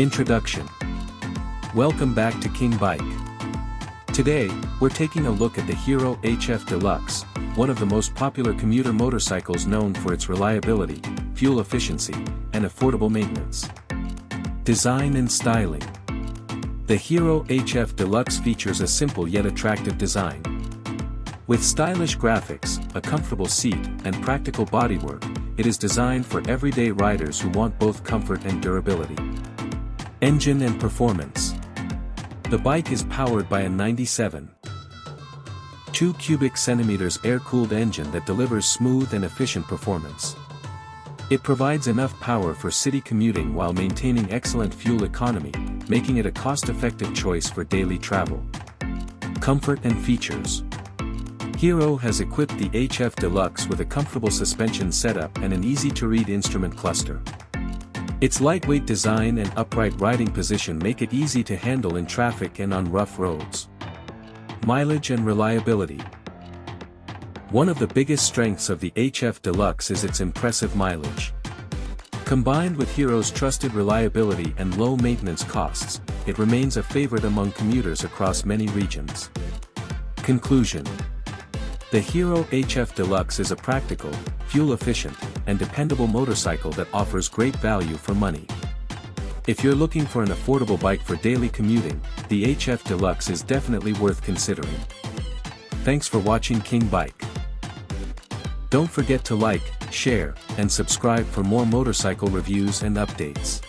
Introduction. Welcome back to King Bike. Today, we're taking a look at the Hero HF Deluxe, one of the most popular commuter motorcycles known for its reliability, fuel efficiency, and affordable maintenance. Design and styling. The Hero HF Deluxe features a simple yet attractive design. With stylish graphics, a comfortable seat, and practical bodywork, it is designed for everyday riders who want both comfort and durability. Engine and performance. The bike is powered by a 97.2 cubic centimeters air-cooled engine that delivers smooth and efficient performance. It provides enough power for city commuting while maintaining excellent fuel economy, making it a cost-effective choice for daily travel. Comfort and features. Hero has equipped the HF Deluxe with a comfortable suspension setup and an easy-to-read instrument cluster. Its lightweight design and upright riding position make it easy to handle in traffic and on rough roads. Mileage and reliability. One of the biggest strengths of the HF Deluxe is its impressive mileage. Combined with Hero's trusted reliability and low maintenance costs, it remains a favorite among commuters across many regions. Conclusion. The Hero HF Deluxe is a practical, fuel-efficient, and dependable motorcycle that offers great value for money. If you're looking for an affordable bike for daily commuting, the HF Deluxe is definitely worth considering. Thanks for watching King Bike. Don't forget to like, share, and subscribe for more motorcycle reviews and updates.